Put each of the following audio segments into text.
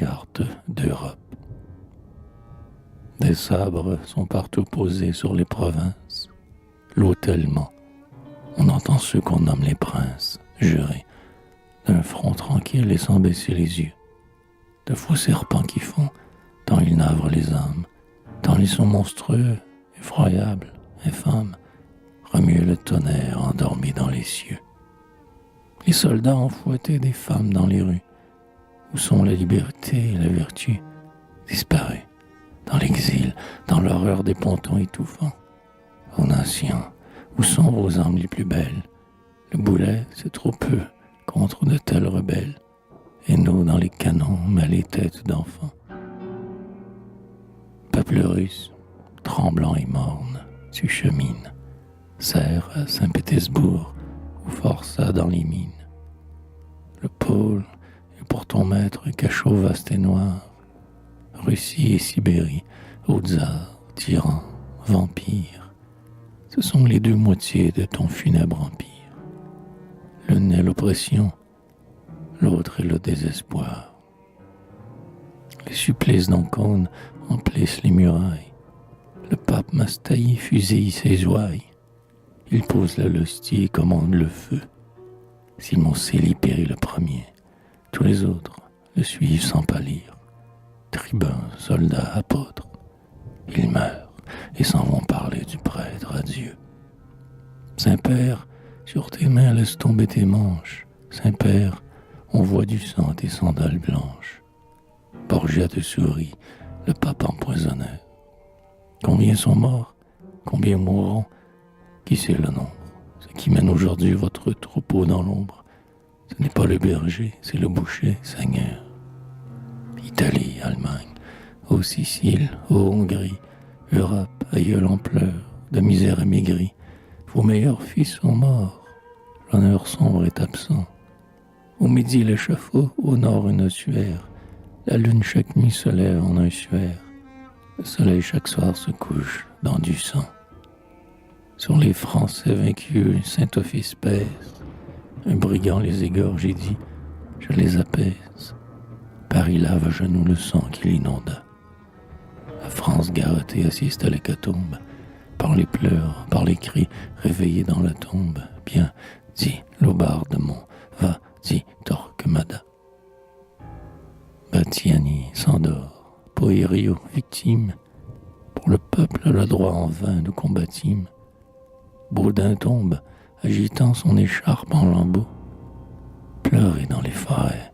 carte d'Europe. Des sabres sont partout posés sur les provinces. L'autel ment. On entend ceux qu'on nomme les princes jurer d'un front tranquille et sans baisser les yeux. De faux serpents qui font, tant ils navrent les âmes, tant ils sont monstrueux, effroyables, infâmes, remuer le tonnerre endormi dans les cieux. Les soldats ont fouetté des femmes dans les rues. Où sont la liberté et la vertu? Disparues. Dans l'exil, dans l'horreur des pontons étouffants. Ô nations, où sont vos armes les plus belles? Le boulet, c'est trop peu contre de tels rebelles. Et nous, dans les canons, mais les têtes d'enfants. Peuple russe, tremblant et morne, tu chemines. Serre à Saint-Pétersbourg, ou forçat dans les mines. Le pôle est pour ton maître cachot vaste et noir. Russie et Sibérie, Haute-Tsar, tyran, vampire. Ce sont les deux moitiés de ton funèbre empire. L'une est l'oppression, l'autre est le désespoir. Les supplices d'Ancône emplissent les murailles. Le pape Mastaï fusille ses ouailles. Il pose la l'hostie et commande le feu. Simon Célie périt le premier. Tous les autres le suivent sans pâlir. Tribuns, soldats, apôtres. Ils meurent et s'en vont parler du prêtre à Dieu. Saint-Père, sur tes mains laisse tomber tes manches. Saint-Père, on voit du sang tes sandales blanches. Borgia te sourit, le pape empoisonneur. Combien sont morts? Combien mourront? Qui sait le nombre? Ce qui mène aujourd'hui votre troupeau dans l'ombre, ce n'est pas le berger, c'est le boucher, Seigneur. Italie, Allemagne, ô Sicile, ô Hongrie, Europe, aïeul en pleurs, de misère amaigrie, vos meilleurs fils sont morts, l'honneur sombre est absent. Au midi l'échafaud, au nord une ossuaire, la lune chaque nuit se lève en un suaire, le soleil chaque soir se couche dans du sang. Sur les Français vaincus, Saint-Office pèse, un brigand les égorge et dit, je les apaise. Paris lave à genoux le sang qui l'inonda. La France garrottée assiste à l'hécatombe, par les pleurs, par les cris, réveillés dans la tombe. Bien, dit Laubardemont, va, dit Torquemada. Battiani s'endort, Poerio victime, pour le peuple le droit en vain nous combattîmes. Baudin tombe, agitant son écharpe en lambeaux. Pleurez dans les forêts,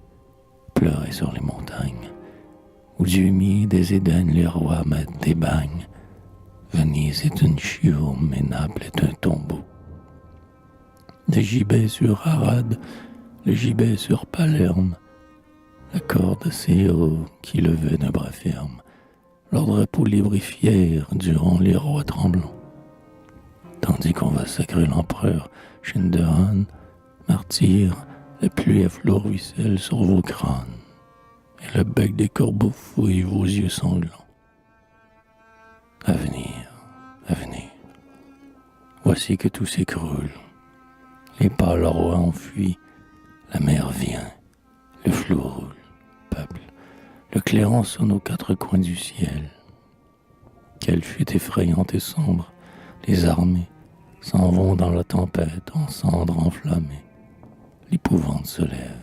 pleurez sur les montagnes, où du humides des Édennes les rois mettent des bagnes. Venise est une chiourme et Naples est un tombeau. Le gibet sur Arad, le gibet sur Palerme, la corde ces héros qui levaient d'un bras ferme, leur drapeau libre et fier durant les rois tremblants. Tandis qu'on va sacrer l'empereur Schinderhannes, martyr, la pluie à flots ruisselle sur vos crânes, et le bec des corbeaux fouille vos yeux sanglants. À venir, voici que tout s'écroule. Les pâles rois ont fui, la mer vient, le flot roule, peuple, le clairon sonne aux quatre coins du ciel. Quelle fuite effrayante et sombre, les armées s'en vont dans la tempête en cendres enflammées. L'épouvante se lève.